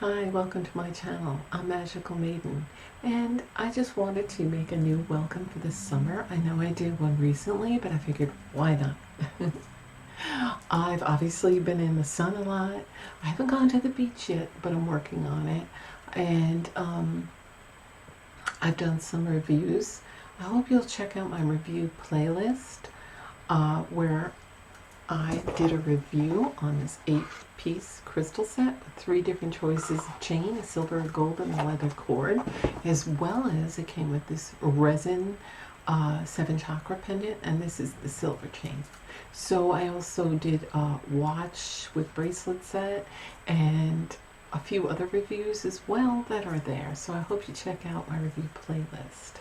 Hi, welcome to my channel. I'm Magical Maiden, and I just wanted to make a new welcome for this summer. I know I did one recently, but I figured why not? I've obviously been in the sun a lot. I haven't gone to the beach yet, but I'm working on it. And I've done some reviews. I hope you'll check out my review playlist where I did a review on this 8-piece crystal set with 3 different choices of chain, a silver, a gold, and a leather cord, as well as it came with this resin 7 chakra pendant, and this is the silver chain. So I also did a watch with bracelet set and a few other reviews as well that are there. So I hope you check out my review playlist.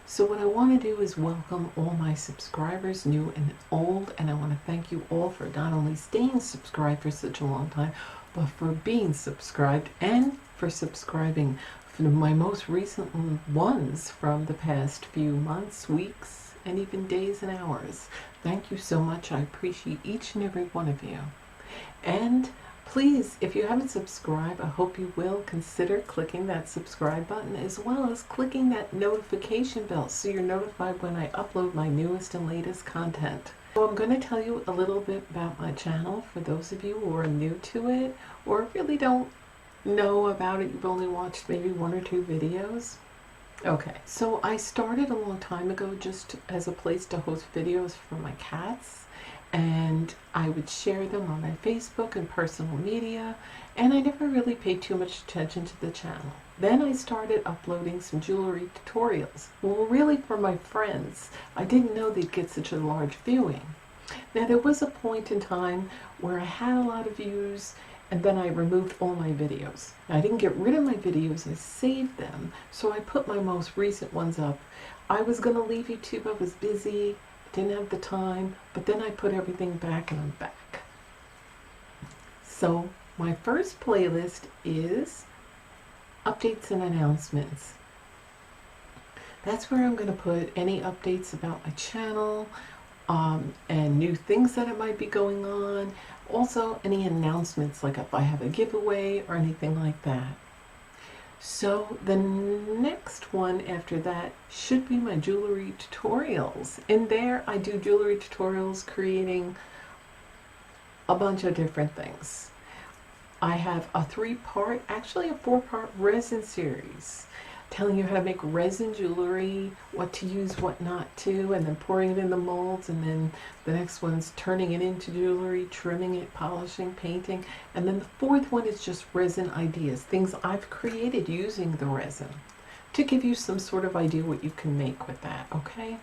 So what I want to do is welcome all my subscribers, new and old, and I want to thank you all for not only staying subscribed for such a long time, but for being subscribed and for subscribing for my most recent ones from the past few months, weeks, and even days and hours. Thank you so much. I appreciate each and every one of you. And please, if you haven't subscribed, I hope you will consider clicking that subscribe button as well as clicking that notification bell so you're notified when I upload my newest and latest content. So I'm going to tell you a little bit about my channel for those of you who are new to it or really don't know about it. You've only watched maybe 1 or 2 videos. Okay, so I started a long time ago just as a place to host videos for my cats, and I would share them on my Facebook and personal media, and I never really paid too much attention to the channel. Then I started uploading some jewelry tutorials, well, really for my friends. I didn't know they'd get such a large viewing. Now there was a point in time where I had a lot of views, and then I removed all my videos. Now, I didn't get rid of my videos, I saved them, so I put my most recent ones up. I was going to leave YouTube, I was busy, didn't have the time, but then I put everything back and I'm back. So my first playlist is updates and announcements. That's where I'm going to put any updates about my channel and new things that might be going on. Also any announcements, like if I have a giveaway or anything like that. So the next one after that should be my jewelry tutorials. In there I do jewelry tutorials creating a bunch of different things. I have a 3-part, actually a 4-part resin series, telling you how to make resin jewelry, what to use, what not to, and then pouring it in the molds, and then the next one's turning it into jewelry, trimming it, polishing, painting, and then the 4th one is just resin ideas, things I've created using the resin, to give you some sort of idea what you can make with that, okay?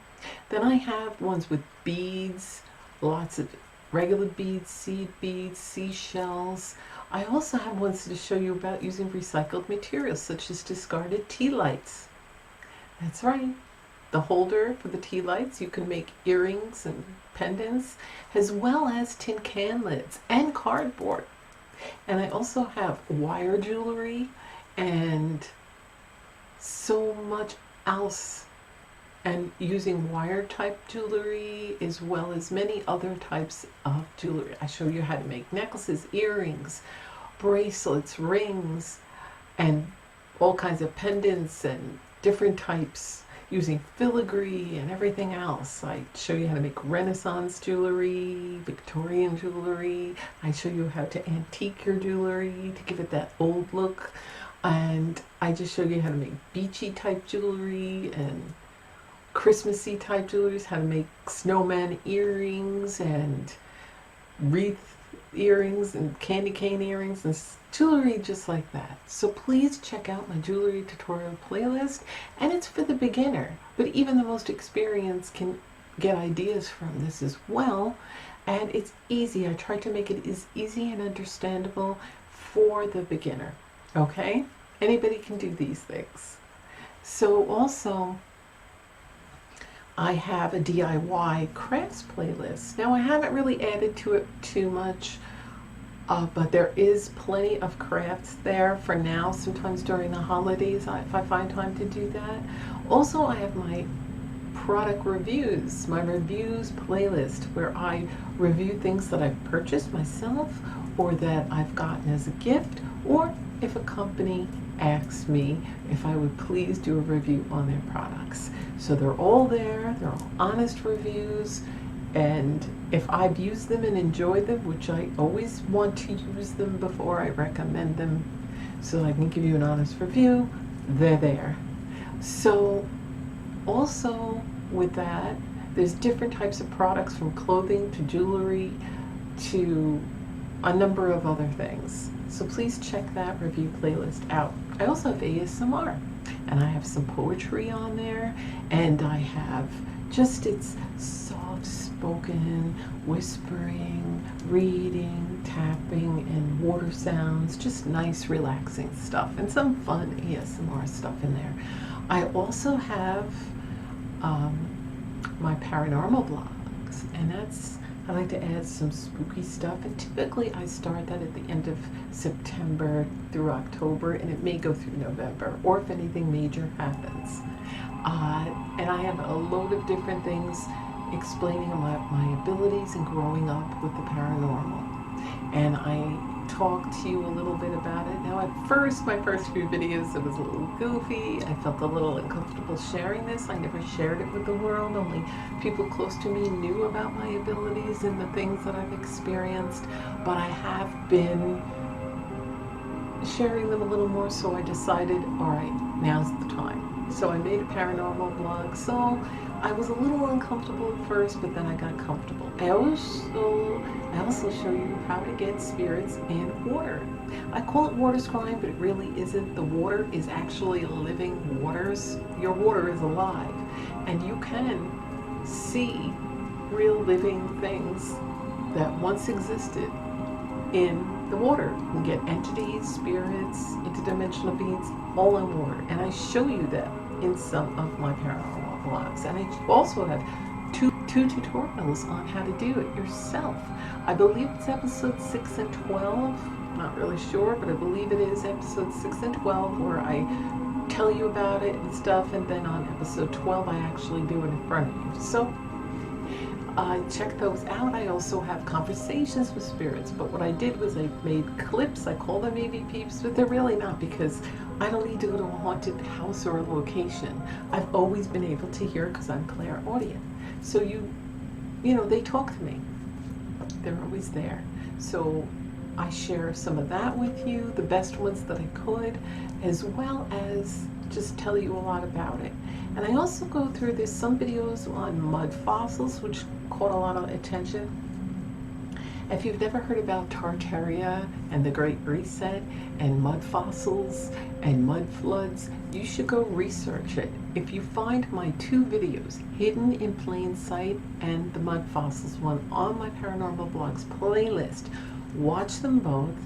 Then I have ones with beads, lots of regular beads, seed beads, seashells. I also have ones to show you about using recycled materials such as discarded tea lights. That's right. The holder for the tea lights, you can make earrings and pendants, as well as tin can lids and cardboard. And I also have wire jewelry and so much else, and using wire type jewelry as well as many other types of jewelry. I show you how to make necklaces, earrings, bracelets, rings, and all kinds of pendants and different types using filigree and everything else. I show you how to make Renaissance jewelry, Victorian jewelry. I show you how to antique your jewelry to give it that old look. And I just show you how to make beachy type jewelry and Christmassy type jewelry, how to make snowman earrings and wreath earrings and candy cane earrings and jewelry just like that. So please check out my jewelry tutorial playlist, and it's for the beginner, but even the most experienced can get ideas from this as well, and it's easy. I try to make it as easy and understandable for the beginner, okay? Anybody can do these things. So also I have a DIY crafts playlist. Now I haven't really added to it too much, but there is plenty of crafts there for now. Sometimes during the holidays if I find time to do that. Also I have my product reviews, my reviews playlist, where I review things that I've purchased myself or that I've gotten as a gift, or if a company asks me if I would please do a review on their products. So they're all there, they're all honest reviews, and if I've used them and enjoyed them, which I always want to use them before I recommend them so I can give you an honest review, they're there. So also with that, there's different types of products, from clothing to jewelry to a number of other things. So please check that review playlist out. I also have ASMR, and I have some poetry on there, and I have just it's soft spoken, whispering, reading, tapping, and water sounds, just nice relaxing stuff, and some fun ASMR stuff in there. I also have my paranormal blogs, and I like to add some spooky stuff, and typically I start that at the end of September through October, and it may go through November, or if anything major happens. And I have a load of different things explaining my abilities and growing up with the paranormal. And I talk to you a little bit about it. Now at first, my first few videos, it was a little goofy. I felt a little uncomfortable sharing this. I never shared it with the world. Only people close to me knew about my abilities and the things that I've experienced. But I have been sharing them a little more, so I decided, all right, now's the time. So I made a paranormal blog. So I was a little uncomfortable at first, but then I got comfortable. I also show you how to get spirits in water. I call it water scrying, but it really isn't. The water is actually living waters. Your water is alive, and you can see real living things that once existed in the water. You can get entities, spirits, interdimensional beings, all in water. And I show you that in some of my paranormal blogs. And I also have two tutorials on how to do it yourself. I believe it's episode 6 and 12. Not really sure, but I believe it is episode 6 and 12 where I tell you about it and stuff. And then on episode 12, I actually do it in front of you. So check those out. I also have conversations with spirits, but what I did was I made clips. I call them EVPs, but they're really not, because I don't need to go to a haunted house or a location. I've always been able to hear because I'm clairaudient. So you know, they talk to me. They're always there. So I share some of that with you, the best ones that I could, as well as just tell you a lot about it. And I also go through, there's some videos on mud fossils, which caught a lot of attention. If you've never heard about Tartaria and the Great Reset and mud fossils and mud floods, you should go research it. If you find my 2 videos, Hidden in Plain Sight and the mud fossils one, on my paranormal blogs playlist, watch them both.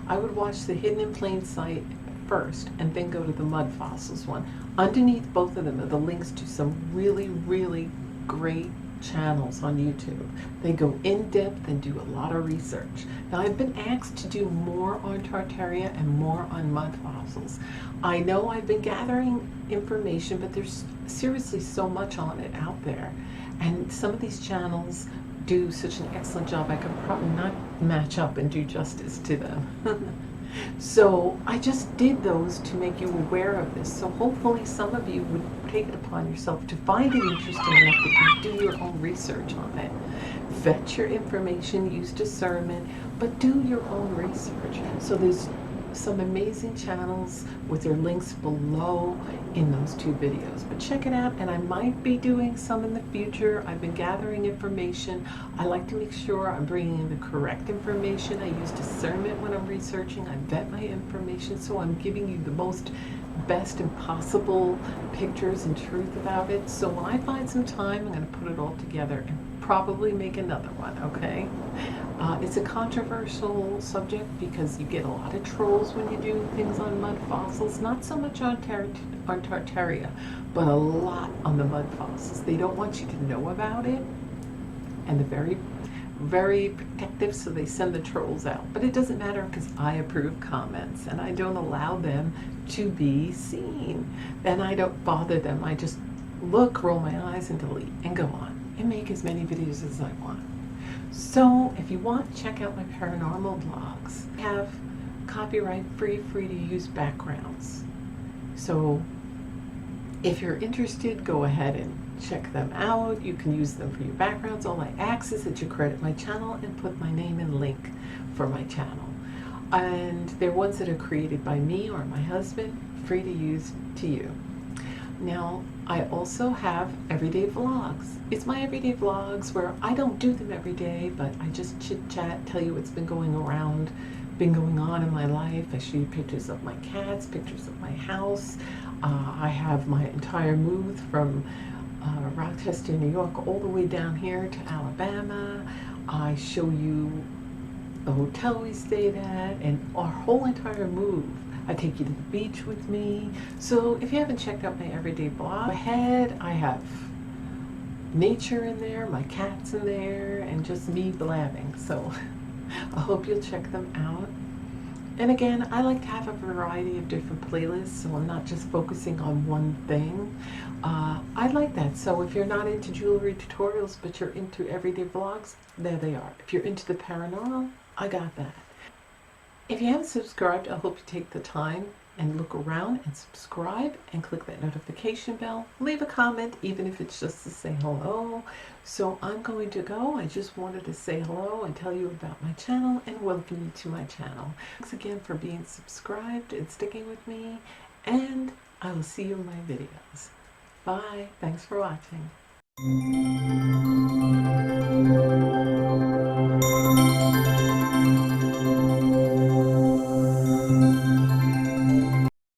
I would watch the Hidden in Plain Sight first and then go to the mud fossils one. Underneath both of them are the links to some really, really great channels on YouTube. They go in depth and do a lot of research. Now, I've been asked to do more on Tartaria and more on mud fossils. I know I've been gathering information, but there's seriously so much on it out there. And some of these channels do such an excellent job, I could probably not match up and do justice to them. So I just did those to make you aware of this. So hopefully some of you would take it upon yourself to find it interesting enough that you do your own research on it. Vet your information, use discernment, but do your own research. So there's some amazing channels with their links below in those 2 videos. But check it out, and I might be doing some in the future. I've been gathering information. I like to make sure I'm bringing in the correct information. I use discernment when I'm researching. I vet my information, so I'm giving you the most best and possible pictures and truth about it. So when I find some time, I'm going to put it all together and probably make another one, okay? It's a controversial subject because you get a lot of trolls when you do things on mud fossils, not so much on Tartaria, but a lot on the mud fossils. They don't want you to know about it, and they're very, very protective, so they send the trolls out. But it doesn't matter because I approve comments, and I don't allow them to be seen. And I don't bother them. I just look, roll my eyes, and delete, and go on, and make as many videos as I want. So if you want, check out my paranormal blogs. I have copyright free to use backgrounds. So if you're interested, go ahead and check them out. You can use them for your backgrounds. All I ask is that you credit my channel and put my name and link for my channel. And they're ones that are created by me or my husband, free to use to you. Now, I also have everyday vlogs. It's my everyday vlogs where I don't do them every day, but I just chit chat, tell you what's been going on in my life. I show you pictures of my cats, pictures of my house. I have my entire move from Rochester, New York, all the way down here to Alabama. I show you the hotel we stayed at and our whole entire move. I take you to the beach with me. So if you haven't checked out my everyday vlog, go ahead. I have nature in there, my cats in there, and just me blabbing. So I hope you'll check them out. And again, I like to have a variety of different playlists, so I'm not just focusing on one thing. I like that. So if you're not into jewelry tutorials, but you're into everyday vlogs, there they are. If you're into the paranormal, I got that. If you haven't subscribed, I hope you take the time and look around and subscribe and click that notification bell. Leave a comment, even if it's just to say hello. So I'm going to go. I just wanted to say hello and tell you about my channel and welcome you to my channel. Thanks again for being subscribed and sticking with me, and I will see you in my videos. Bye. Thanks for watching.